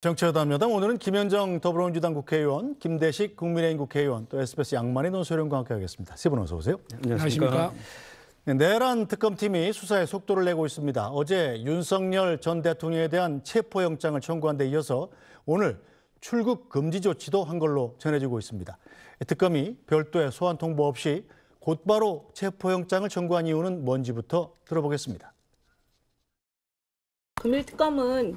정치여담여담 오늘은 김현정 더불어민주당 국회의원, 김대식 국민의힘 국회의원, 또 SBS 양만희 논설위원과 함께하겠습니다. 세 분 어서 오세요. 안녕하십니까. 네, 내란 특검팀이 수사에 속도를 내고 있습니다. 어제 윤석열 전 대통령에 대한 체포영장을 청구한 데 이어서 오늘 출국 금지 조치도 한 걸로 전해지고 있습니다. 특검이 별도의 소환 통보 없이 곧바로 체포영장을 청구한 이유는 뭔지부터 들어보겠습니다. 금일특검은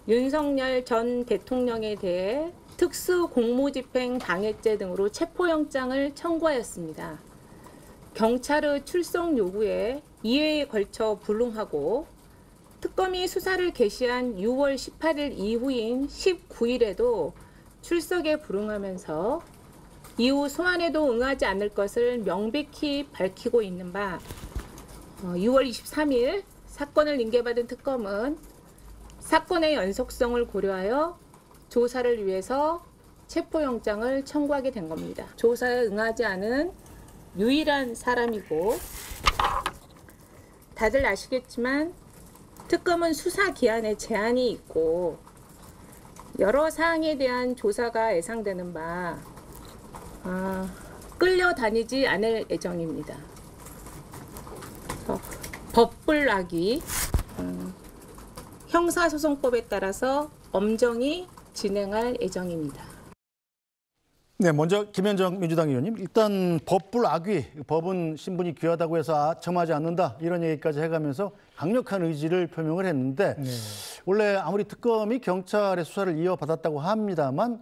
윤석열 전 대통령에 대해 특수공무집행 방해죄 등으로 체포영장을 청구하였습니다. 경찰의 출석 요구에 2회에 걸쳐 불응하고 특검이 수사를 개시한 6월 18일 이후인 19일에도 출석에 불응하면서 이후 소환에도 응하지 않을 것을 명백히 밝히고 있는 바 6월 23일 사건을 인계받은 특검은 사건의 연속성을 고려하여 조사를 위해서 체포영장을 청구하게 된 겁니다. 조사에 응하지 않은 유일한 사람이고 다들 아시겠지만 특검은 수사 기한에 제한이 있고 여러 사항에 대한 조사가 예상되는 바 끌려다니지 않을 예정입니다. 법불악이 형사소송법에 따라서 엄정히 진행할 예정입니다. 네, 먼저 김현정 민주당 의원님, 일단 법불악위, 법은 신분이 귀하다고 해서 청하지 않는다 이런 얘기까지 해가면서 강력한 의지를 표명을 했는데 원래 아무리 특검이 경찰의 수사를 이어받았다고 합니다만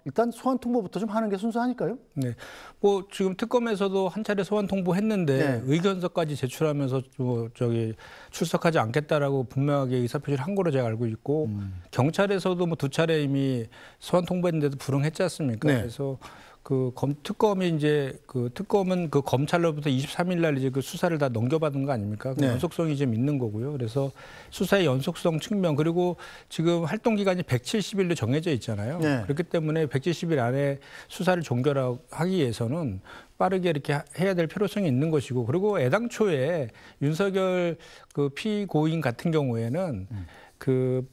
일단 소환 통보부터 좀 하는 게 순수하니까요. 네, 뭐 지금 특검에서도 한 차례 소환 통보했는데 의견서까지 제출하면서 출석하지 않겠다라고 분명하게 의사표시를 한 거로 제가 알고 있고 경찰에서도 뭐 2차례 이미 소환 통보했는데도 불응했지 않습니까? 그래서 특검이 이제 특검은 검찰로부터 23일 날 이제 수사를 다 넘겨받은 거 아닙니까? 연속성이 좀 있는 거고요. 그래서 수사의 연속성 측면 그리고 지금 활동 기간이 170일로 정해져 있잖아요. 그렇기 때문에 170일 안에 수사를 종결하기 위해서는 빠르게 이렇게 해야 될 필요성이 있는 것이고 그리고 애당초에 윤석열 피고인 같은 경우에는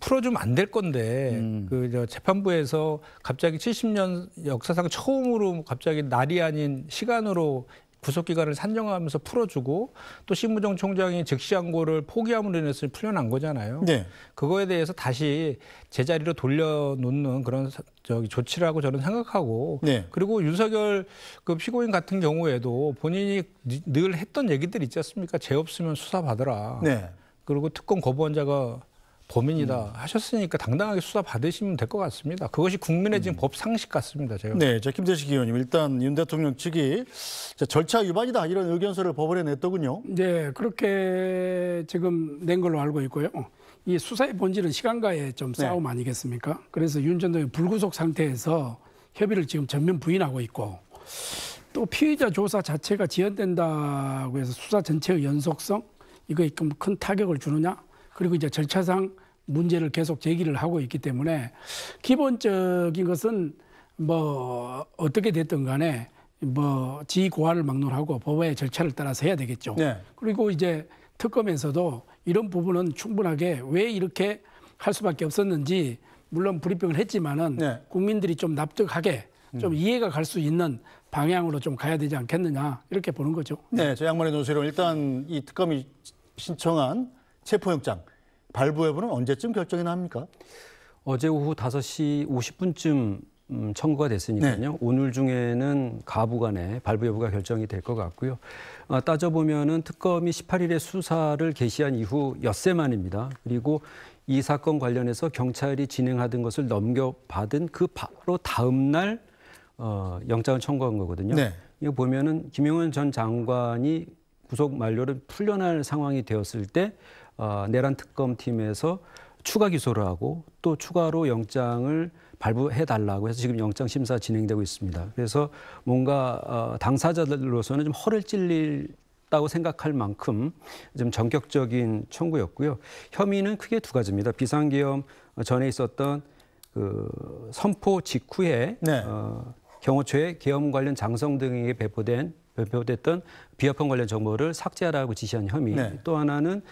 풀어주면 안 될 건데 재판부에서 갑자기 70년 역사상 처음으로 갑자기 날이 아닌 시간으로 구속기간을 산정하면서 풀어주고 또 심우정 총장이 즉시항고를 포기함으로 인해서 풀려난 거잖아요. 그거에 대해서 다시 제자리로 돌려놓는 그런 조치라고 저는 생각하고 그리고 윤석열 피고인 같은 경우에도 본인이 늘 했던 얘기들 있지 않습니까? 죄 없으면 수사받으라. 그리고 특검 거부권자가 범인이다 하셨으니까 당당하게 수사 받으시면 될 것 같습니다. 그것이 국민의 지금 법 상식 같습니다. 제가. 네, 김대식 의원님 일단 윤 대통령 측이 절차 위반이다 이런 의견서를 법원에 냈더군요. 네, 그렇게 지금 낸 걸로 알고 있고요. 이 수사의 본질은 시간과의 좀 싸움 아니겠습니까? 그래서 윤 전 대통령 불구속 상태에서 협의를 지금 전면 부인하고 있고 또 피의자 조사 자체가 지연된다고 해서 수사 전체의 연속성 이거에 큰 타격을 주느냐? 그리고 이제 절차상 문제를 계속 제기를 하고 있기 때문에 기본적인 것은 뭐 어떻게 됐든 간에 뭐 지고화를 막론하고 법의 절차를 따라서 해야 되겠죠. 그리고 이제 특검에서도 이런 부분은 충분하게 왜 이렇게 할 수밖에 없었는지 물론 브리핑을 했지만은 국민들이 좀 납득하게 좀 이해가 갈 수 있는 방향으로 좀 가야 되지 않겠느냐 이렇게 보는 거죠. 네, 저 양만희 논설위원 일단 이 특검이 신청한 체포영장 발부 여부는 언제쯤 결정이 납니까? 어제 오후 5시 50분쯤 청구가 됐으니까요. 오늘 중에는 가부간에 발부 여부가 결정이 될 것 같고요. 따져보면은 특검이 18일에 수사를 개시한 이후 엿새 만입니다. 그리고 이 사건 관련해서 경찰이 진행하던 것을 넘겨받은 그 바로 다음 날 영장을 청구한 거거든요. 이거 보면은 김용현 전 장관이 구속 만료를 풀려날 상황이 되었을 때 내란 특검팀에서 추가 기소를 하고 또 추가로 영장을 발부해달라고 해서 지금 영장 심사 진행되고 있습니다. 그래서 뭔가 당사자들로서는 좀 허를 찔린다고 생각할 만큼 좀 전격적인 청구였고요. 혐의는 크게 두 가지입니다. 비상계엄 전에 있었던 선포 직후에 경호처에 계엄 관련 장성 등에게 배포됐던 비합헌 관련 정보를 삭제하라고 지시한 혐의. 또 하나는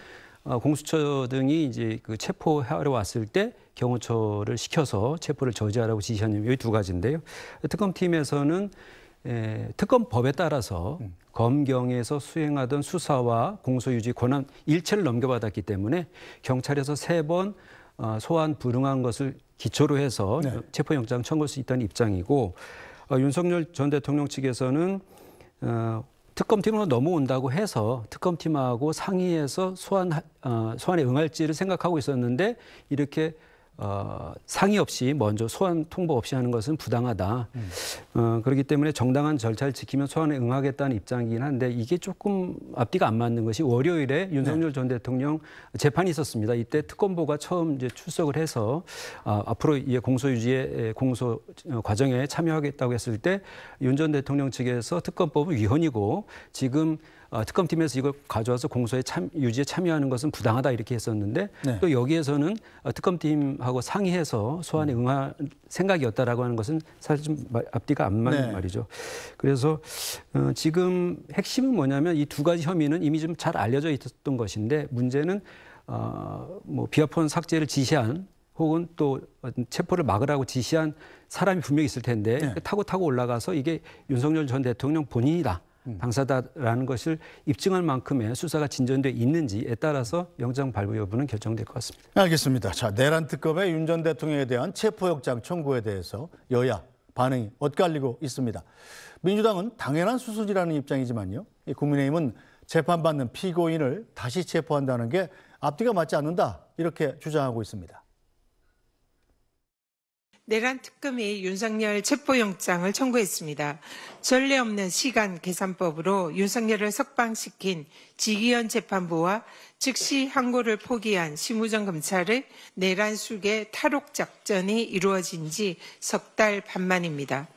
공수처 등이 이제 그 체포하러 왔을 때 경호처를 시켜서 체포를 저지하라고 지시한 이 두 가지인데요. 특검팀에서는 특검법에 따라서 검경에서 수행하던 수사와 공소유지 권한 일체를 넘겨받았기 때문에 경찰에서 3번 소환 불응한 것을 기초로 해서 네. 체포영장 청구할 수 있다는 입장이고 윤석열 전 대통령 측에서는 특검팀으로 넘어온다고 해서 특검팀하고 상의해서 소환에 응할지를 생각하고 있었는데 이렇게 상의 없이 먼저 소환 통보 없이 하는 것은 부당하다. 그렇기 때문에 정당한 절차를 지키면 소환에 응하겠다는 입장이긴 한데 이게 조금 앞뒤가 안 맞는 것이 월요일에 윤석열 전 대통령 재판이 있었습니다. 이때 특검보가 처음 이제 출석을 해서 앞으로 이 공소유지의 공소 과정에 참여하겠다고 했을 때 윤 전 대통령 측에서 특검법은 위헌이고 지금 특검팀에서 이걸 가져와서 공소에 유지에 참여하는 것은 부당하다 이렇게 했었는데 네. 또 여기에서는 특검팀하고 상의해서 소환에 응할 생각이었다라고 하는 것은 사실 좀 앞뒤가 안 맞는 네. 말이죠. 그래서 지금 핵심은 뭐냐면 이 두 가지 혐의는 이미 좀 잘 알려져 있었던 것인데 문제는 뭐 비화폰 삭제를 지시한 혹은 또 체포를 막으라고 지시한 사람이 분명히 있을 텐데 네. 타고 올라가서 이게 윤석열 전 대통령 본인이다. 당사자라는 것을 입증할 만큼의 수사가 진전돼 있는지에 따라서 영장 발부 여부는 결정될 것 같습니다. 알겠습니다. 자, 내란 특검의 윤 전 대통령에 대한 체포영장 청구에 대해서 여야 반응이 엇갈리고 있습니다. 민주당은 당연한 수순이라는 입장이지만요. 국민의힘은 재판받는 피고인을 다시 체포한다는 게 앞뒤가 맞지 않는다 이렇게 주장하고 있습니다. 내란 특검이 윤석열 체포영장을 청구했습니다. 전례 없는 시간 계산법으로 윤석열을 석방시킨 지기현 재판부와 즉시 항고를 포기한 심우정 검찰의 내란 수계 탈옥 작전이 이루어진 지 석 달 반 만입니다.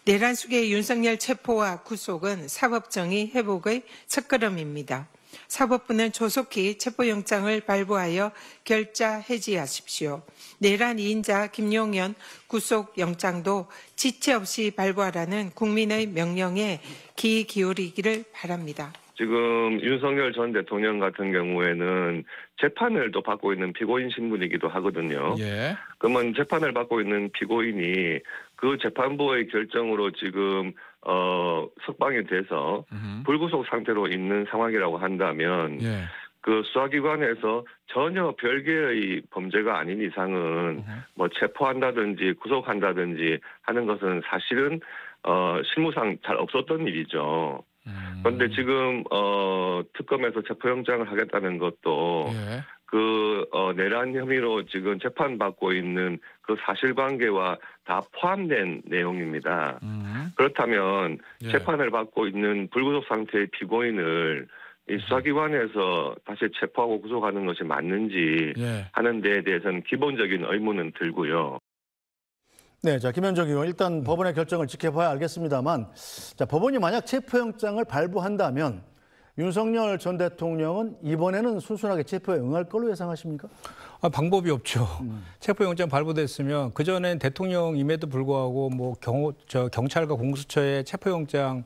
내란 수계의 윤석열 체포와 구속은 사법정의 회복의 첫걸음입니다. 사법부는 조속히 체포영장을 발부하여 결자 해지하십시오. 내란 2인자 김용현 구속영장도 지체 없이 발부하라는 국민의 명령에 귀 기울이기를 바랍니다. 지금 윤석열 전 대통령 같은 경우에는 재판을 또 받고 있는 피고인 신분이기도 하거든요. 예. 그러면 재판을 받고 있는 피고인이 그 재판부의 결정으로 지금 석방이 돼서 불구속 상태로 있는 상황이라고 한다면 예. 그 수사기관에서 전혀 별개의 범죄가 아닌 이상은 뭐 체포한다든지 구속한다든지 하는 것은 사실은 실무상 잘 없었던 일이죠. 그런데 지금 특검에서 체포영장을 하겠다는 것도 예. 내란 혐의로 지금 재판받고 있는 그 사실관계와 다 포함된 내용입니다. 그렇다면 예. 재판을 받고 있는 불구속 상태의 피고인을 이 수사기관에서 다시 체포하고 구속하는 것이 맞는지 예. 하는 데에 대해서는 기본적인 의문은 들고요. 네, 자 김현정 의원 일단 법원의 결정을 지켜봐야 알겠습니다만, 자 법원이 만약 체포영장을 발부한다면 윤석열 전 대통령은 이번에는 순순하게 체포에 응할 걸로 예상하십니까? 방법이 없죠. 체포영장 발부됐으면 그 전엔 대통령임에도 불구하고 뭐 경찰과 공수처의 체포영장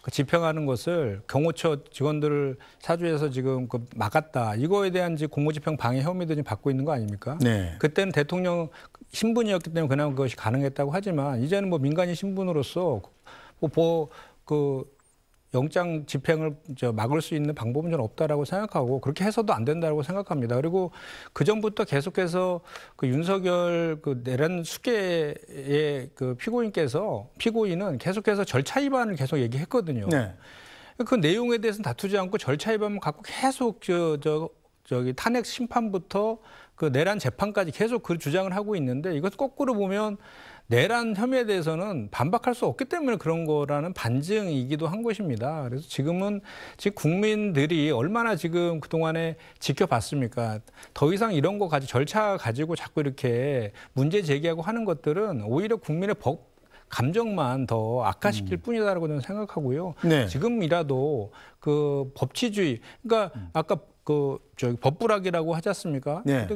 집행하는 것을 경호처 직원들을 사주해서 지금 막았다. 이거에 대한 공무집행 방해 혐의도 지금 받고 있는 거 아닙니까? 네. 그때는 대통령 신분이었기 때문에 그나마 그것이 가능했다고 하지만 이제는 뭐 민간인 신분으로서 영장 집행을 막을 수 있는 방법은 저는 없다라고 생각하고 그렇게 해서도 안 된다고 생각합니다. 그리고 그 전부터 계속해서 그 윤석열 내란 수계의 피고인은 계속해서 절차 위반을 계속 얘기했거든요. 네. 그 내용에 대해서는 다투지 않고 절차 위반만 갖고 계속 탄핵 심판부터 그 내란 재판까지 계속 그 주장을 하고 있는데 이것 거꾸로 보면 내란 혐의에 대해서는 반박할 수 없기 때문에 그런 거라는 반증이기도 한 것입니다. 그래서 지금 국민들이 얼마나 지금 그동안에 지켜봤습니까? 더 이상 이런 거 절차 가지고 자꾸 이렇게 문제 제기하고 하는 것들은 오히려 국민의 감정만 더 악화시킬 뿐이다라고 저는 생각하고요. 네. 지금이라도 그 법치주의, 그러니까 아까 법불학이라고 하지 않습니까? 네.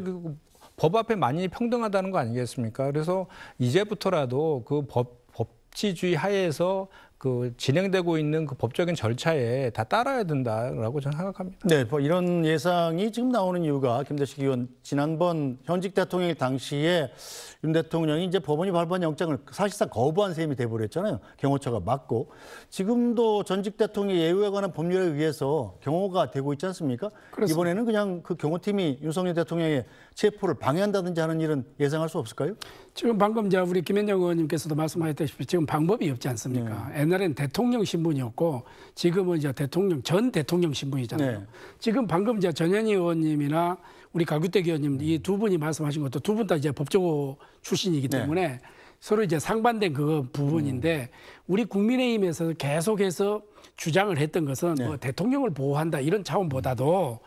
법 앞에 만인이 평등하다는 거 아니겠습니까? 그래서 이제부터라도 그 법치주의 하에서 그 진행되고 있는 그 법적인 절차에 다 따라야 된다라고 저는 생각합니다. 네, 뭐 이런 예상이 지금 나오는 이유가 김대식 의원 지난번 현직 대통령일 당시에 윤 대통령이 이제 법원이 발부한 영장을 사실상 거부한 셈이 돼버렸잖아요. 경호처가 막고 지금도 전직 대통령의 예우에 관한 법률에 의해서 경호가 되고 있지 않습니까? 그렇습니다. 이번에는 그냥 그 경호팀이 윤석열 대통령의 체포를 방해한다든지 하는 일은 예상할 수 없을까요? 지금 방금 우리 김현정 의원님께서도 말씀하셨다시피 지금 방법이 없지 않습니까? 옛날엔 대통령 신분이었고 지금은 이제 전 대통령 신분이잖아요. 네. 지금 방금 전현희 의원님이나 우리 가규택 의원님 이 두 분이 말씀하신 것도 두 분 다 이제 법조 출신이기 때문에 서로 이제 상반된 그 부분인데 우리 국민의힘에서 계속해서 주장을 했던 것은 뭐 대통령을 보호한다 이런 차원보다도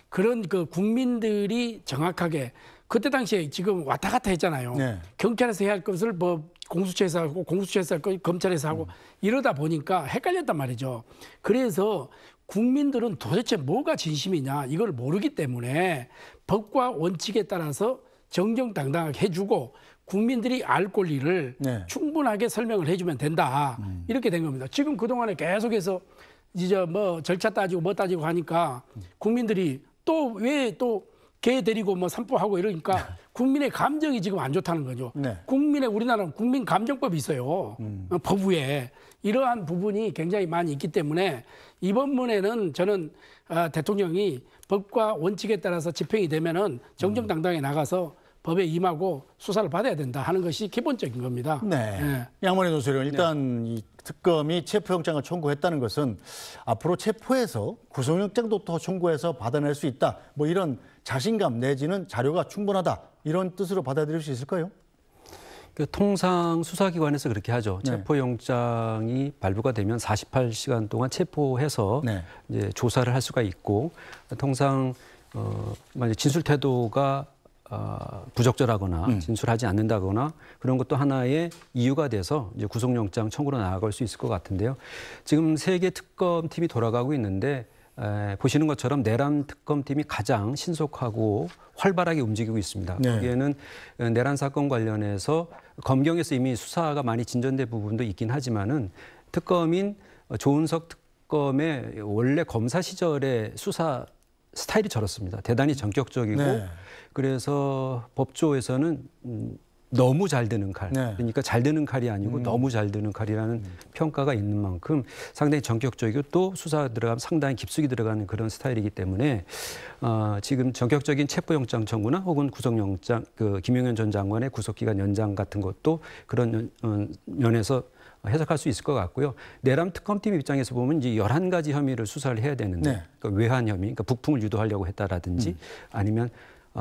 그런 그 국민들이 정확하게 그때 당시에 지금 왔다 갔다 했잖아요. 경찰에서 해야 할 것을 뭐 공수처에서 하고 공수처에서 할 거 검찰에서 하고 이러다 보니까 헷갈렸단 말이죠. 그래서 국민들은 도대체 뭐가 진심이냐 이걸 모르기 때문에 법과 원칙에 따라서 정정당당하게 해주고 국민들이 알 권리를 충분하게 설명을 해주면 된다. 이렇게 된 겁니다. 지금 그동안에 계속해서 이제 뭐 절차 따지고 뭐 따지고 하니까 국민들이 또 왜 또 개 데리고 뭐 산보하고 이러니까 국민의 감정이 지금 안 좋다는 거죠. 우리나라는 국민 감정법이 있어요. 법위에. 이러한 부분이 굉장히 많이 있기 때문에 이번 문에는 저는 대통령이 법과 원칙에 따라서 집행이 되면은 정정당당하게 나가서 법에 임하고 수사를 받아야 된다 하는 것이 기본적인 겁니다. 네. 양문희 논설위원 일단 이 특검이 체포영장을 청구했다는 것은 앞으로 체포해서 구속영장도 더 청구해서 받아낼 수 있다. 뭐 이런 자신감 내지는 자료가 충분하다. 이런 뜻으로 받아들일 수 있을까요? 통상 수사기관에서 그렇게 하죠. 체포영장이 발부가 되면 48시간 동안 체포해서 이제 조사를 할 수가 있고 통상 만약 진술 태도가 부적절하거나 진술하지 않는다거나 그런 것도 하나의 이유가 돼서 이제 구속영장 청구로 나아갈 수 있을 것 같은데요. 지금 3개 특검팀이 돌아가고 있는데 보시는 것처럼 내란 특검팀이 가장 신속하고 활발하게 움직이고 있습니다. 거기에는 내란 사건 관련해서 검경에서 이미 수사가 많이 진전된 부분도 있긴 하지만은 특검인 조은석 특검의 원래 검사 시절의 수사 스타일이 저렇습니다. 대단히 전격적이고 그래서 법조에서는 너무 잘 드는 칼. 그러니까 잘 드는 칼이 아니고 너무 잘 드는 칼이라는 평가가 있는 만큼 상당히 전격적이고 또 수사 들어가면 상당히 깊숙이 들어가는 그런 스타일이기 때문에 지금 전격적인 체포영장 청구나 혹은 구속영장, 김용현 전 장관의 구속기간 연장 같은 것도 그런 면에서 해석할 수 있을 것 같고요. 내란 특검팀 입장에서 보면 이제 11가지 혐의를 수사를 해야 되는데 그러니까 외환 혐의, 그러니까 북풍을 유도하려고 했다라든지 아니면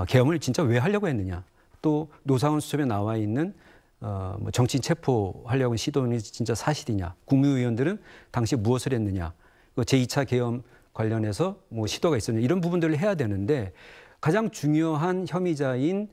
계엄을 진짜 왜 하려고 했느냐. 또 노상원 수첩에 나와 있는 뭐 정치인 체포하려고 시도는 진짜 사실이냐. 국무위원들은 당시 무엇을 했느냐. 제2차 계엄 관련해서 뭐 시도가 있었느냐. 이런 부분들을 해야 되는데 가장 중요한 혐의자인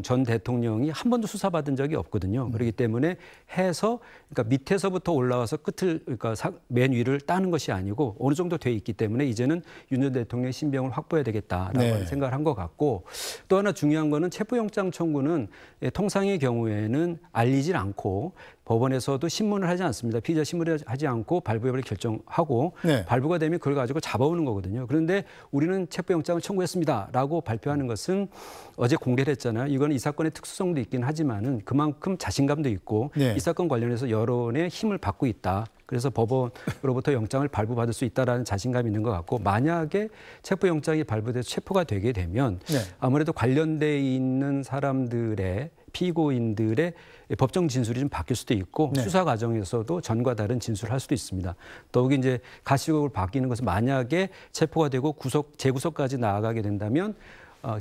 전 대통령이 한 번도 수사받은 적이 없거든요. 그렇기 때문에 해서 그러니까 밑에서부터 올라와서 그러니까 맨 위를 따는 것이 아니고 어느 정도 돼 있기 때문에 이제는 윤 전 대통령의 신병을 확보해야 되겠다라고 생각을 한 것 같고 또 하나 중요한 거는 체포영장 청구는 통상의 경우에는 알리질 않고 법원에서도 신문을 하지 않습니다. 피의자 신문을 하지 않고 발부 여부를 결정하고 발부가 되면 그걸 가지고 잡아오는 거거든요. 그런데 우리는 체포영장을 청구했습니다라고 발표하는 것은 어제 공개를 했잖아요. 이건 이 사건의 특수성도 있긴 하지만은 그만큼 자신감도 있고 이 사건 관련해서 여론의 힘을 받고 있다. 그래서 법원으로부터 영장을 발부받을 수 있다라는 자신감이 있는 것 같고 만약에 체포영장이 발부돼서 체포가 되게 되면 아무래도 관련돼 있는 사람들의 피고인들의 법정 진술이 좀 바뀔 수도 있고 수사 과정에서도 전과 다른 진술을 할 수도 있습니다. 더욱이 이제 가시적으로 바뀌는 것은 만약에 체포가 되고 재구속까지 나아가게 된다면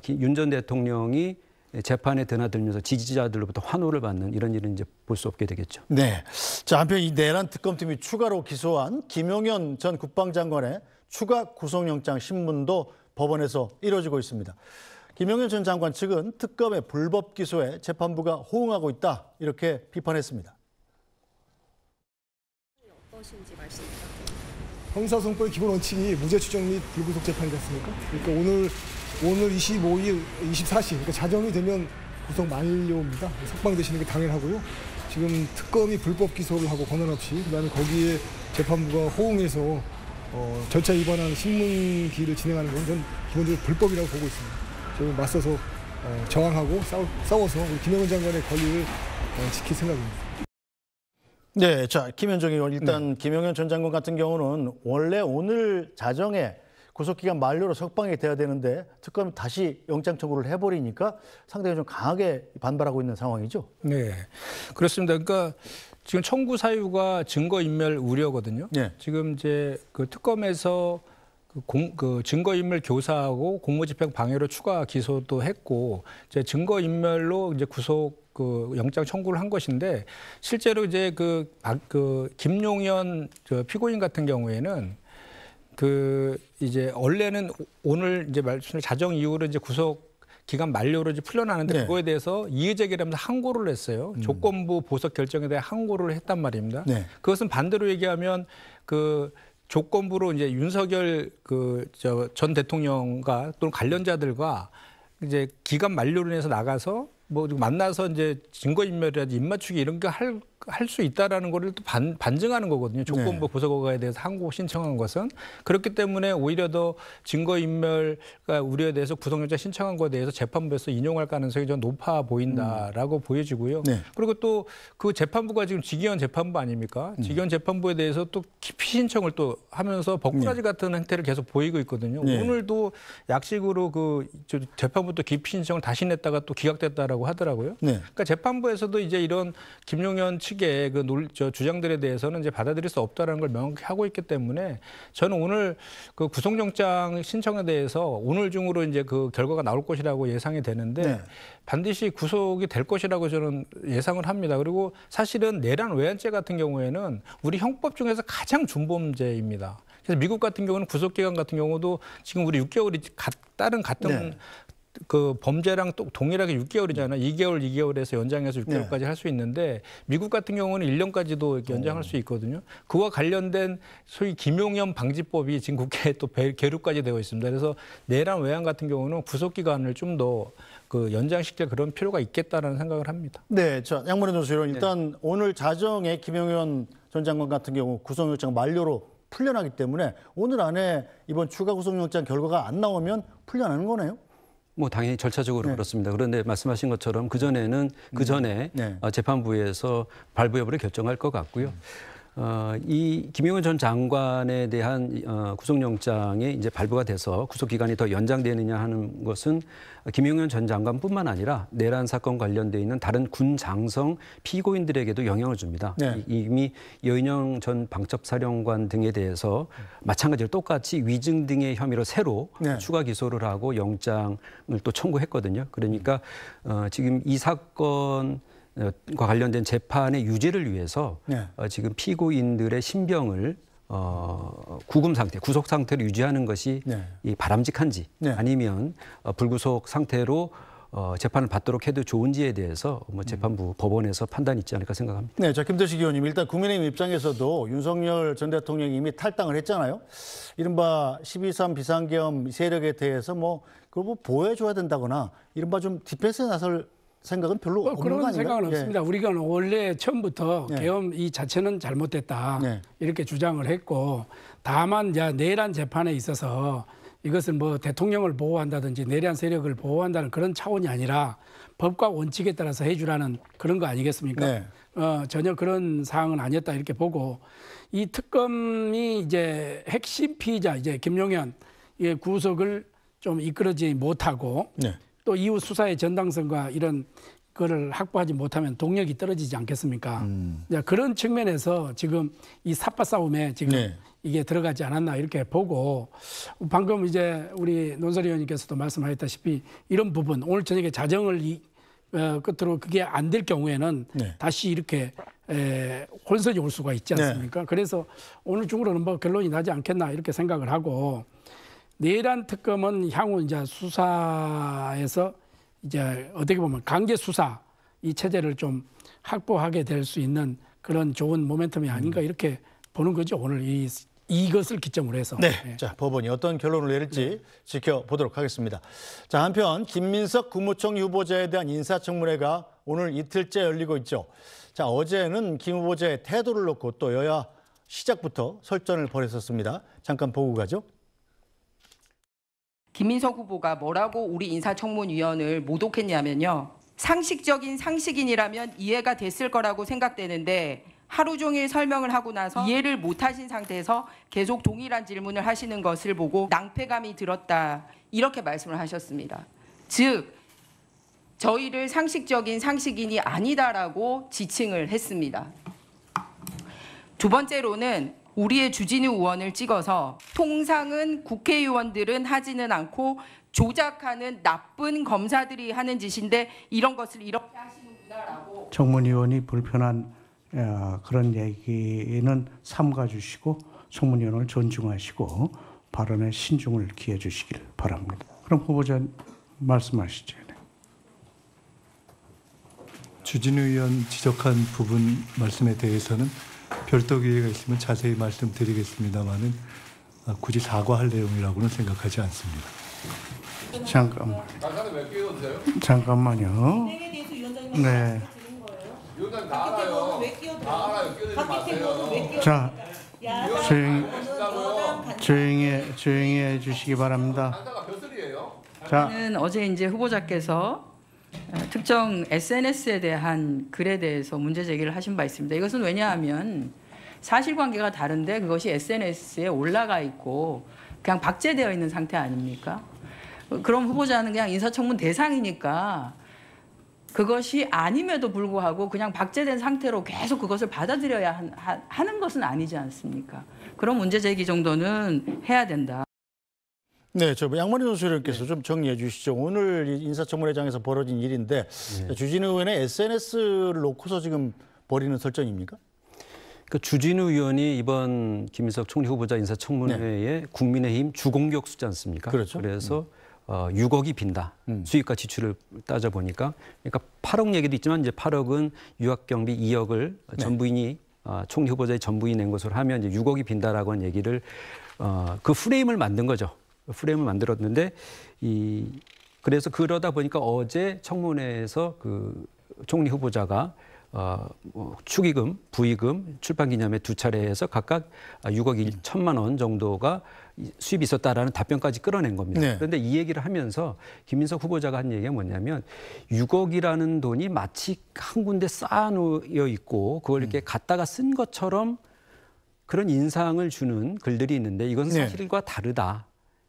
윤 전 대통령이 재판에 드나들면서 지지자들로부터 환호를 받는 이런 일은 이제 볼 수 없게 되겠죠. 네. 자, 한편 이 내란 특검팀이 추가로 기소한 김용현 전 국방장관의 추가 구속영장 신문도 법원에서 이뤄지고 있습니다. 김용현 전 장관 측은 특검의 불법 기소에 재판부가 호응하고 있다 이렇게 비판했습니다. 무엇인지 말씀 부탁드립니다. 형사소송법의 기본 원칙이 무죄 추정 및 불구속 재판이지 않습니까? 그러니까 오늘 25일 24시 그러니까 자정이 되면 구속 만료입니다. 석방되시는 게 당연하고요. 지금 특검이 불법 기소를 하고 권한 없이 그다음에 거기에 재판부가 호응해서 절차 위반한 신문기를 진행하는 건 전 기본적으로 불법이라고 보고 있습니다. 저는 맞서서 저항하고 싸워서 우리 김영은 장관의 권리를 지킬 생각입니다. 네, 자 김현정 의원 일단 김영현 전 장관 같은 경우는 원래 오늘 자정에 구속기간 만료로 석방이 돼야 되는데 특검이 다시 영장 청구를 해버리니까 상당히 좀 강하게 반발하고 있는 상황이죠. 네, 그렇습니다. 그러니까 지금 청구 사유가 증거인멸 우려거든요. 네. 지금 이제 그 특검에서 그 증거인멸 교사하고 공무집행 방해로 추가 기소도 했고 이제 증거인멸로 이제 구속 그 영장 청구를 한 것인데 실제로 이제 그 김용현 피고인 같은 경우에는 그 이제 원래는 오늘 이제 말씀을 자정 이후로 이제 구속 기간 만료로 이제 풀려나는데 네. 그거에 대해서 이의 제기를 하면서 항고를 했어요. 조건부 보석 결정에 대해 항고를 했단 말입니다. 네. 그것은 반대로 얘기하면 그 조건부로 이제 윤석열 전 대통령과 또는 관련자들과 이제 기간 만료로 인해서 나가서 뭐 만나서 이제 증거인멸이라든지 입맞추기 이런 거 할 수 있다라는 거를 또 반증하는 거거든요. 조건부 보석허가에 대해서 항고 신청한 것은 그렇기 때문에 오히려 더 증거인멸과 우려에 대해서 구속영장 신청한 것에 대해서 재판부에서 인용할 가능성이 좀 높아 보인다라고 보여지고요. 네. 그리고 또 그 재판부가 지금 직위원 재판부 아닙니까? 직위원 재판부에 대해서 또 기피 신청을 또 하면서 벅꾸라지 같은 행태를 계속 보이고 있거든요. 네. 오늘도 약식으로 그 재판부 또 기피 신청을 다시 냈다가 또 기각됐다라고 하더라고요. 네. 그러니까 재판부에서도 이제 이런 김용현 측의 그 주장들에 대해서는 이제 받아들일 수 없다라는 걸 명확히 하고 있기 때문에 저는 오늘 그 구속영장 신청에 대해서 오늘 중으로 이제 그 결과가 나올 것이라고 예상이 되는데 네. 반드시 구속이 될 것이라고 저는 예상을 합니다. 그리고 사실은 내란 외환죄 같은 경우에는 우리 형법 중에서 가장 중범죄입니다. 그래서 미국 같은 경우는 구속기간 같은 경우도 지금 우리 6개월이 다른 같은 네. 그 범죄랑 또 동일하게 6개월이잖아요. 2개월에서 연장해서 6개월까지 할 수 있는데 미국 같은 경우는 1년까지도 이렇게 연장할 수 있거든요. 그와 관련된 소위 김용현 방지법이 지금 국회에 또 계류까지 되어 있습니다. 그래서 내란 외환 같은 경우는 구속기간을 좀 더 그 연장시킬 그런 필요가 있겠다라는 생각을 합니다. 네, 자 양문현 전수 의원 일단 오늘 자정에 김영현 전 장관 같은 경우 구속영장 만료로 풀려나기 때문에 오늘 안에 이번 추가 구속영장 결과가 안 나오면 풀려나는 거네요. 뭐 당연히 절차적으로 그렇습니다. 그런데 말씀하신 것처럼 그 전에 재판부에서 발부 여부를 결정할 것 같고요. 이 김용현 전 장관에 대한 구속영장이 이제 발부가 돼서 구속 기간이 더 연장되느냐 하는 것은 김용현 전 장관뿐만 아니라 내란 사건 관련돼 있는 다른 군 장성 피고인들에게도 영향을 줍니다. 네. 이미 여인영 전 방첩사령관 등에 대해서 마찬가지로 똑같이 위증 등의 혐의로 새로 추가 기소를 하고 영장을 또 청구했거든요. 그러니까 지금 이 사건 과 관련된 재판의 유지를 위해서 지금 피고인들의 신병을 구금 상태, 구속 상태로 유지하는 것이 이 바람직한지 아니면 불구속 상태로 재판을 받도록 해도 좋은지에 대해서 뭐 재판부 법원에서 판단이 있지 않을까 생각합니다. 네, 자 김대식 의원님 일단 국민의힘 입장에서도 윤석열 전 대통령이 이미 탈당을 했잖아요. 이른바 12.3 비상계엄 세력에 대해서 뭐 그걸 뭐 보호해줘야 된다거나 이른바 좀 디펜스에 나설 생각은 별로 없는 거 아닌가요? 그런 생각은 없습니다. 우리가 원래 처음부터 계엄 이 자체는 잘못됐다 이렇게 주장을 했고 다만 이제 내란 재판에 있어서 이것은 뭐 대통령을 보호한다든지 내란 세력을 보호한다는 그런 차원이 아니라 법과 원칙에 따라서 해주라는 그런 거 아니겠습니까? 전혀 그런 사항은 아니었다 이렇게 보고 이 특검이 이제 핵심 피의자 이제 김용현 구속을 좀 이끌어지 못하고 또 이후 수사의 전당성과 이런 거를 확보하지 못하면 동력이 떨어지지 않겠습니까? 그런 측면에서 지금 이 삽바 싸움에 지금 이게 들어가지 않았나 이렇게 보고 방금 이제 우리 논설위 의원님께서도 말씀하셨다시피 이런 부분 오늘 저녁에 자정을 끝으로 그게 안 될 경우에는 다시 이렇게 혼선이 올 수가 있지 않습니까? 그래서 오늘 중으로는 뭐 결론이 나지 않겠나 이렇게 생각을 하고 내란 특검은 향후 이제 수사에서 이제 어떻게 보면 강제 수사 이 체제를 좀 확보하게 될 수 있는 그런 좋은 모멘텀이 아닌가 이렇게 보는 거죠. 오늘 이 이것을 기점으로 해서. 네. 자, 법원이 어떤 결론을 내릴지 지켜보도록 하겠습니다. 자, 한편 김민석 국무총리 후보자에 대한 인사청문회가 오늘 이틀째 열리고 있죠. 자, 어제는 김 후보자의 태도를 놓고 또 여야 시작부터 설전을 벌였었습니다. 잠깐 보고 가죠. 김민석 후보가 뭐라고 우리 인사청문위원을 모독했냐면요. 상식적인 상식인이라면 이해가 됐을 거라고 생각되는데 하루 종일 설명을 하고 나서 이해를 못하신 상태에서 계속 동일한 질문을 하시는 것을 보고 낭패감이 들었다. 이렇게 말씀을 하셨습니다. 즉 저희를 상식적인 상식인이 아니다라고 지칭을 했습니다. 두 번째로는 우리의 주진우 의원을 찍어서 통상은 국회의원들은 하지는 않고 조작하는 나쁜 검사들이 하는 짓인데 이런 것을 이렇게 하시는구나라고. 청문위원이 불편한 그런 얘기는 삼가 주시고 청문위원을 존중하시고 발언에 신중을 기해 주시길 바랍니다. 그럼 후보자 말씀하시죠. 주진우 의원 지적한 부분 말씀에 대해서는 별도 기회가 있으면 자세히 말씀드리겠습니다만은 굳이 사과할 내용이라고는 생각하지 않습니다. 잠깐만요. 네. 자, 조용히 해 주시기 바랍니다. 저는 어제 이제 후보자께서 특정 SNS에 대한 글에 대해서 문제 제기를 하신 바 있습니다. 이것은 왜냐하면 사실관계가 다른데 그것이 SNS에 올라가 있고 그냥 박제되어 있는 상태 아닙니까? 그럼 후보자는 그냥 인사청문 대상이니까 그것이 아님에도 불구하고 그냥 박제된 상태로 계속 그것을 받아들여야 하는 것은 아니지 않습니까? 그런 문제 제기 정도는 해야 된다. 네, 저 양만희 선수님께서 좀 정리해 주시죠. 오늘 인사청문회장에서 벌어진 일인데 주진우 의원의 SNS를 놓고서 지금 벌이는 설전입니까? 그 주진우 의원이 이번 김민석 총리 후보자 인사청문회에 국민의힘 주공격 수지 않습니까? 그렇죠. 그래서 6억이 빈다. 수입과 지출을 따져보니까. 그러니까 8억 얘기도 있지만 이제 8억은 유학경비 2억을 전부인이 총리 후보자의 전부인이 낸 것으로 하면 이제 6억이 빈다라고 하는 얘기를 그 프레임을 만든 거죠. 프레임을 만들었는데 그래서 그러다 보니까 어제 청문회에서 그 총리 후보자가 축의금, 부의금, 출판기념회 두 차례에서 각각 6억 1천만 원 정도가 수입이 있었다라는 답변까지 끌어낸 겁니다. 네. 그런데 이 얘기를 하면서 김민석 후보자가 한 얘기가 뭐냐면 6억이라는 돈이 마치 한 군데 쌓아놓여 있고 그걸 이렇게 갖다가 쓴 것처럼 그런 인상을 주는 글들이 있는데 이것은 사실과 다르다.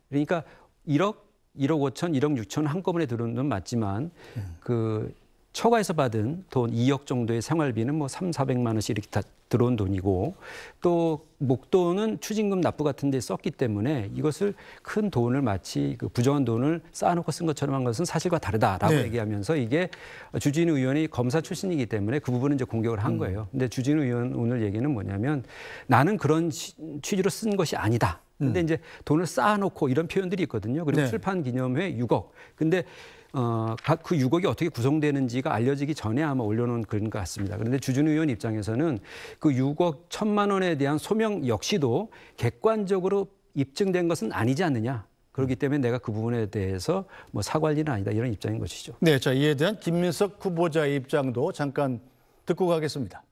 그러니까 1억 5천, 1억 6천 한꺼번에 들어오는 돈 맞지만 그 처가에서 받은 돈 2억 정도의 생활비는 뭐 400만 원씩 이렇게 다 들어온 돈이고 또 목돈은 추징금 납부 같은 데 썼기 때문에 이것을 큰 돈을 마치 그 부정한 돈을 쌓아놓고 쓴 것처럼 한 것은 사실과 다르다라고 얘기하면서 이게 주진우 의원이 검사 출신이기 때문에 그 부분은 이제 공격을 한 거예요. 근데 주진우 의원 오늘 얘기는 뭐냐면 나는 그런 취지로 쓴 것이 아니다. 근데 이제 돈을 쌓아놓고 이런 표현들이 있거든요. 그리고 출판 기념회 6억. 근데 각 그 6억이 어떻게 구성되는지가 알려지기 전에 아마 올려놓은 글인 것 같습니다. 그런데 주진우 의원 입장에서는 그 6억 1천만 원에 대한 소명 역시도 객관적으로 입증된 것은 아니지 않느냐. 그렇기 때문에 내가 그 부분에 대해서 뭐 사과할 일은 아니다. 이런 입장인 것이죠. 네, 자 이에 대한 김민석 후보자의 입장도 잠깐 듣고 가겠습니다.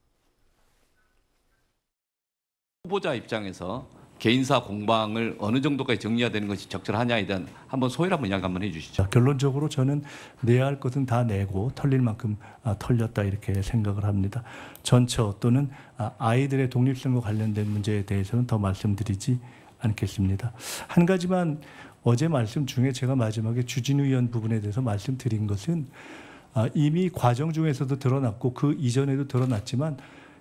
후보자 입장에서 개인사 공방을 어느 정도까지 정리해야 되는 것이 적절하냐에 대한 한번 소회를 한번 이야기 한번 해주시죠. 결론적으로 저는 내야 할 것은 다 내고 털릴 만큼 털렸다 이렇게 생각을 합니다. 전처 또는 아이들의 독립성과 관련된 문제에 대해서는 더 말씀드리지 않겠습니다. 한 가지만 어제 말씀 중에 제가 마지막에 주진우 의원 부분에 대해서 말씀드린 것은 이미 과정 중에서도 드러났고 그 이전에도 드러났지만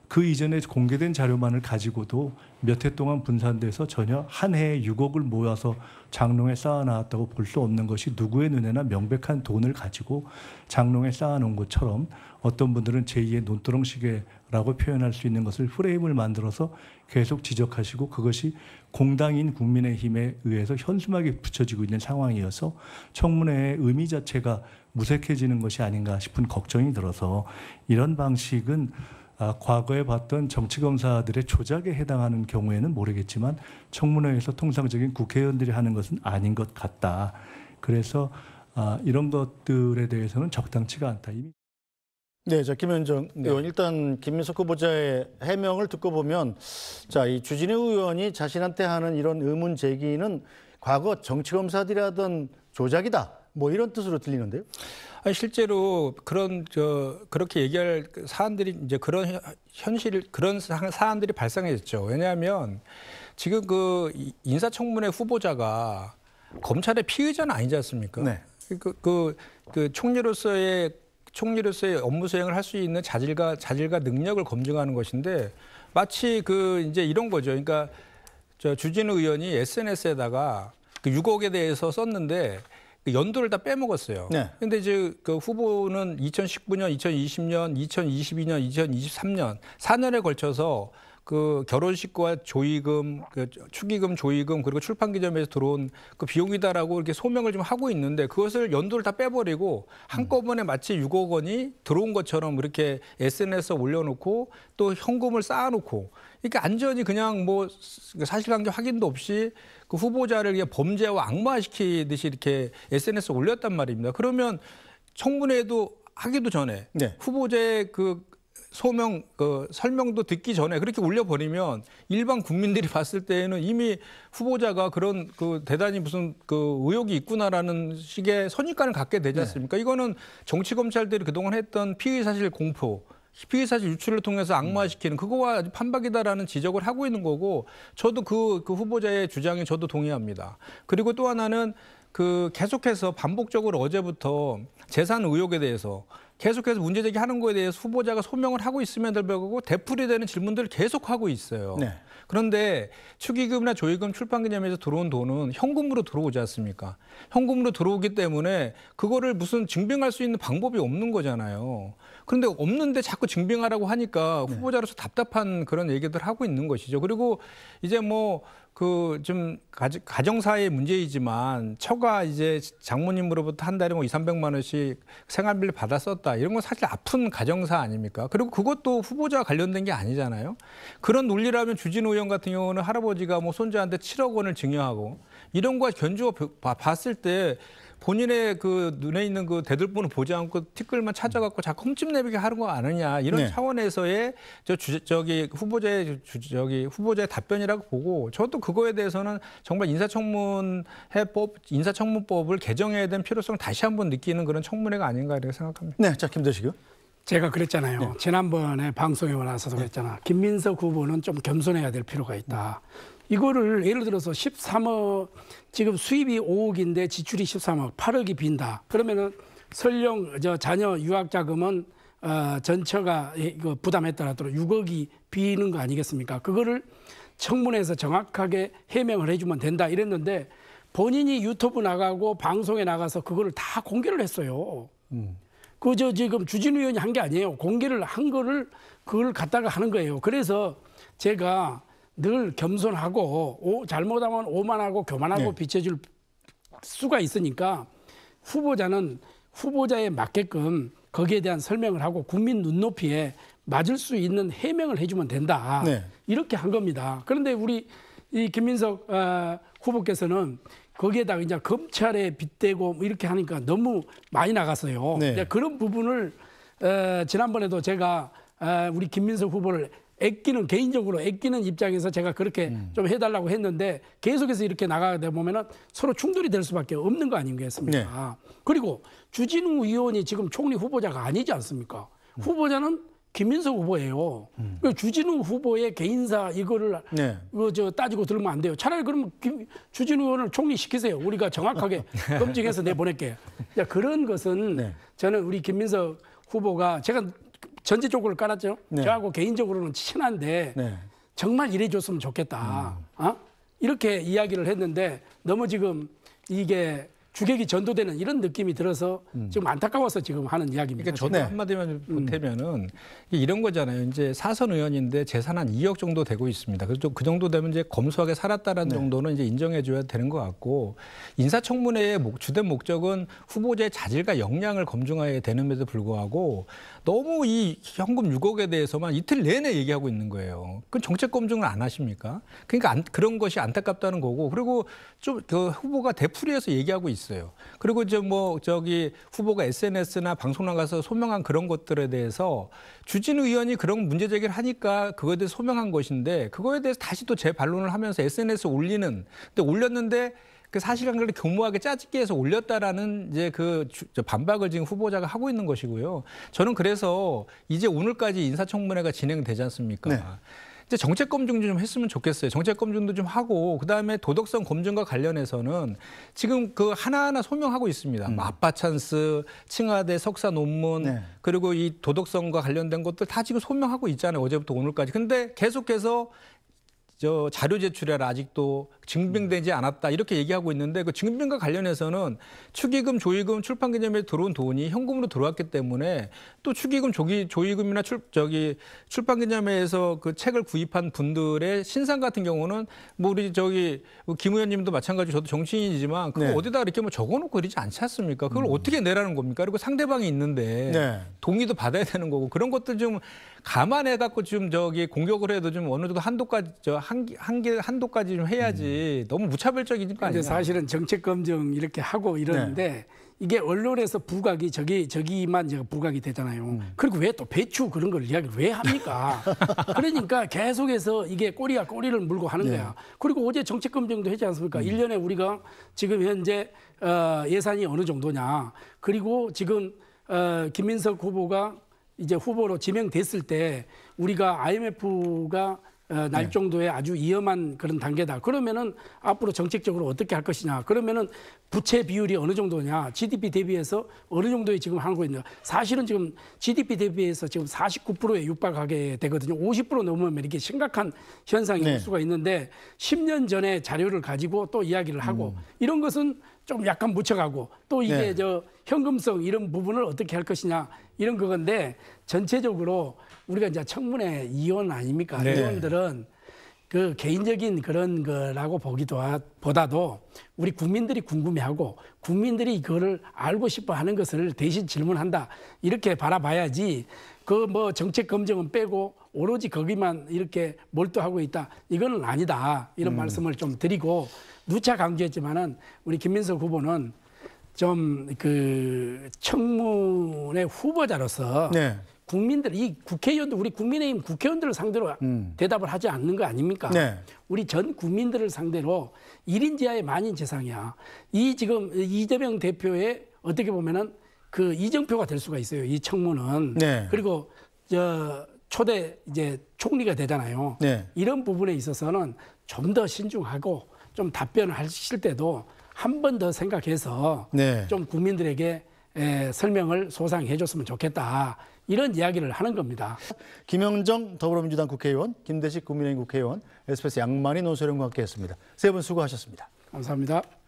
그 이전에 공개된 자료만을 가지고도 몇 해 동안 분산돼서 전혀 한 해에 6억을 모아서 장롱에 쌓아놨다고 볼 수 없는 것이 누구의 눈에나 명백한 돈을 가지고 장롱에 쌓아놓은 것처럼 어떤 분들은 제2의 논두렁시계라고 표현할 수 있는 것을 프레임을 만들어서 계속 지적하시고 그것이 공당인 국민의힘에 의해서 현수막이 붙여지고 있는 상황이어서 청문회의 의미 자체가 무색해지는 것이 아닌가 싶은 걱정이 들어서 이런 방식은 과거에 봤던 정치검사들의 조작에 해당하는 경우에는 모르겠지만 청문회에서 통상적인 국회의원들이 하는 것은 아닌 것 같다. 그래서 이런 것들에 대해서는 적당치가 않다. 네, 자 김현정 의원 일단 김민석 후보자의 해명을 듣고 보면 자, 이 주진우 의원이 자신한테 하는 이런 의문 제기는 과거 정치검사들이 하던 조작이다. 뭐 이런 뜻으로 들리는데요. 아니, 실제로 그렇게 얘기할 사안들이 이제 그런 그런 사안들이 발생했죠. 왜냐하면 지금 그 인사청문회 후보자가 검찰의 피의자는 아니지 않습니까? 네. 그 총리로서의 업무 수행을 할 수 있는 자질과 능력을 검증하는 것인데 마치 이제 이런 거죠. 그러니까 주진우 의원이 SNS에다가 그 6억에 대해서 썼는데 그 연도를 다 빼먹었어요. 네. 근데 이제 그 후보는 2019년, 2020년, 2022년, 2023년 4년에 걸쳐서 그 결혼식과 조의금, 축의금, 조의금 그리고 출판 기점에서 들어온 그 비용이다라고 이렇게 소명을 좀 하고 있는데 그것을 연도를 다 빼버리고 한꺼번에 마치 6억 원이 들어온 것처럼 이렇게 SNS에 올려놓고 또 현금을 쌓아놓고 이렇게 안전히 그냥 뭐 사실관계 확인도 없이 그 후보자를 그냥 범죄와 악마시키듯이 이렇게 SNS에 올렸단 말입니다. 그러면 청문회도 하기도 전에 네. 후보자의 설명도 듣기 전에 그렇게 올려버리면 일반 국민들이 봤을 때에는 이미 후보자가 그런 대단히 무슨 의혹이 있구나라는 식의 선입관을 갖게 되지 않습니까? 네. 이거는 정치검찰들이 그동안 했던 피의사실 공표, 피의사실 유출을 통해서 악마시키는 그거와 아주 판박이다라는 지적을 하고 있는 거고 저도 그 후보자의 주장에 저도 동의합니다. 그리고 또 하나는 계속해서 반복적으로 어제부터 재산 의혹에 대해서 계속해서 문제 제기하는 거에 대해서 후보자가 소명을 하고 있음에도 불구하고 되풀이되는 질문들을 계속하고 있어요. 네. 그런데 축의금이나 조의금 출판 기념에서 들어온 돈은 현금으로 들어오지 않습니까? 현금으로 들어오기 때문에 그거를 무슨 증빙할 수 있는 방법이 없는 거잖아요. 그런데 없는데 자꾸 증빙하라고 하니까 후보자로서 답답한 그런 얘기들 하고 있는 것이죠. 그리고 이제 좀 가정사의 문제이지만 처가 이제 장모님으로부터 한 달에 200~300만 원씩 생활비를 받았었다. 이런 건 사실 아픈 가정사 아닙니까? 그리고 그것도 후보자와 관련된 게 아니잖아요. 그런 논리라면 주진우 의원 같은 경우는 할아버지가 손자한테 7억 원을 증여하고 이런 거 견주어 봤을 때 본인의 눈에 있는 대들보는 보지 않고 티끌만 찾아갖고 자꾸 흠집내비게 하는 거 아니냐 이런 네. 차원에서의 후보자의 답변이라고 보고 저도 그거에 대해서는 정말 인사청문법을 개정해야 되는 필요성을 다시 한번 느끼는 그런 청문회가 아닌가 이렇게 생각합니다. 네, 자 김대식요. 제가 그랬잖아요. 네. 지난번에 방송에 나와서도 그랬잖아. 김민석 후보는 좀 겸손해야 될 필요가 있다. 이거를 예를 들어서 13억 지금 수입이 5억인데 지출이 13억, 8억이 빈다. 그러면은 설령 자녀 유학 자금은 전처가 부담했더라도 6억이 비는 거 아니겠습니까? 그거를 청문회에서 정확하게 해명을 해주면 된다 이랬는데 본인이 유튜브 나가고 방송에 나가서 그거를 다 공개를 했어요. 지금 주진우 의원이 한 게 아니에요. 공개를 한 거를 그걸 갖다가 하는 거예요. 그래서 제가 늘 겸손하고 잘못하면 오만하고 교만하고 네. 비춰줄 수가 있으니까 후보자는 후보자에 맞게끔 거기에 대한 설명을 하고 국민 눈높이에 맞을 수 있는 해명을 해주면 된다. 네. 이렇게 한 겁니다. 그런데 우리 이 김민석 후보께서는 거기에다가 이제 검찰에 빗대고 이렇게 하니까 너무 많이 나갔어요. 네. 그런 부분을 지난번에도 제가 우리 김민석 후보를 개인적으로 아끼는 입장에서 제가 그렇게 좀 해달라고 했는데 계속해서 이렇게 나가다 보면은 서로 충돌이 될 수밖에 없는 거 아니겠습니까? 네. 그리고 주진우 의원이 지금 총리 후보자가 아니지 않습니까? 후보자는 김민석 후보예요. 주진우 후보의 개인사 이거를 네. 따지고 들으면 안 돼요. 차라리 그러면 주진우 의원을 총리 시키세요. 우리가 정확하게 검증해서 내보낼게요. 그런 것은 네. 저는 우리 김민석 후보가 제가 전제적으로 깔았죠. 네. 저하고 개인적으로는 친한데 네. 정말 이래줬으면 좋겠다. 이렇게 이야기를 했는데 너무 지금 이게 주객이 전도되는 이런 느낌이 들어서 지금 안타까워서 지금 하는 이야기입니다. 그러니까 저도 한마디만 보태면은 이런 거잖아요. 이제 사선 의원인데 재산 한 2억 정도 되고 있습니다. 그래서 그 정도 되면 이제 검소하게 살았다라는 정도는 이제 인정해줘야 되는 것 같고, 인사청문회의 주된 목적은 후보자의 자질과 역량을 검증해야 되는데도 불구하고 너무 이 현금 6억에 대해서만 이틀 내내 얘기하고 있는 거예요. 그건 정책 검증을 안 하십니까? 그러니까 그런 것이 안타깝다는 거고, 그리고 좀 그 후보가 되풀이해서 얘기하고 있어요. 그리고 이제 뭐 저기 후보가 SNS나 방송 나가서 소명한 그런 것들에 대해서 주진우 의원이 그런 문제 제기를 하니까 그거에 대해서 소명한 것인데, 그거에 대해서 다시 또 재반론을 하면서 SNS에 올리는, 근데 올렸는데 그 사실관계를 교모하게 짜집게 해서 올렸다라는 이제 반박을 지금 후보자가 하고 있는 것이고요. 저는 그래서 이제 오늘까지 인사청문회가 진행되지 않습니까? 네. 이제 정책 검증 좀 했으면 좋겠어요. 정책 검증도 좀 하고, 그다음에 도덕성 검증과 관련해서는 지금 그 하나하나 소명하고 있습니다. 아빠 찬스, 칭하대 석사 논문, 그리고 이 도덕성과 관련된 것들 다 지금 소명하고 있잖아요. 어제부터 오늘까지. 근데 계속해서 자료 제출해라, 아직도 증빙되지 않았다, 이렇게 얘기하고 있는데, 그 증빙과 관련해서는 축의금, 조의금, 출판 기념에 들어온 돈이 현금으로 들어왔기 때문에 또 축의금, 조의금이나 출판 기념회에서 그 책을 구입한 분들의 신상 같은 경우는 뭐 우리 김 의원님도 마찬가지로 저도 정치인이지만 그거 어디다 이렇게 뭐 적어놓고 그러지 않지 않습니까? 그걸 어떻게 내라는 겁니까? 그리고 상대방이 있는데 동의도 받아야 되는 거고, 그런 것들 좀 감안해 갖고 좀 공격을 해도 좀 어느 정도 한도까지 한도까지 좀 해야지. 너무 무차별적인 거 아니에요? 사실은 정책 검증 이렇게 하고 이러는데 이게 언론에서 부각이 저기만 제가 부각이 되잖아요. 그리고 왜 또 배추 그런 걸 이야기를 왜 합니까? 그러니까 계속해서 이게 꼬리가 꼬리를 물고 하는 거야. 그리고 어제 정책 검증도 했지 않습니까? 1년에 우리가 지금 현재 예산이 어느 정도냐. 그리고 지금 김민석 후보가 이제 후보로 지명됐을 때 우리가 IMF가 날 정도의 아주 위험한 그런 단계다. 그러면은 앞으로 정책적으로 어떻게 할 것이냐. 그러면은 부채 비율이 어느 정도냐. GDP 대비해서 어느 정도에 지금 하고 있냐. 사실은 지금 GDP 대비해서 지금 49%에 육박하게 되거든요. 50% 넘으면 이렇게 심각한 현상이 올 수가 있는데 10년 전에 자료를 가지고 또 이야기를 하고 이런 것은 좀 약간 묻혀가고 또 이게 현금성 이런 부분을 어떻게 할 것이냐 이런 그건데 전체적으로 우리가 이제 청문회 이혼 아닙니까? 이혼들은 그 개인적인 그런 거라고 보다도 우리 국민들이 궁금해하고 국민들이 이거를 알고 싶어 하는 것을 대신 질문한다. 이렇게 바라봐야지 그 뭐 정책 검증은 빼고 오로지 거기만 이렇게 몰두하고 있다. 이거는 아니다. 이런 말씀을 좀 드리고 누차 강조했지만은 우리 김민석 후보는 좀 그 청문회 후보자로서 국민들, 이 국회의원들, 우리 국민의힘 국회의원들을 상대로 대답을 하지 않는 거 아닙니까? 우리 전 국민들을 상대로 1인 지하의 만인 재상이야. 이 지금 이재명 대표의 어떻게 보면은 그 이정표가 될 수가 있어요. 이 청문은. 그리고 초대 이제 총리가 되잖아요. 이런 부분에 있어서는 좀 더 신중하고 좀 답변을 하실 때도 한 번 더 생각해서 좀 국민들에게 설명을 소상해 줬으면 좋겠다. 이런 이야기를 하는 겁니다. 김영정 더불어민주당 국회의원, 김대식 국민의힘 국회의원, SBS 양만희 노소령과 함께했습니다. 세 분 수고하셨습니다. 감사합니다.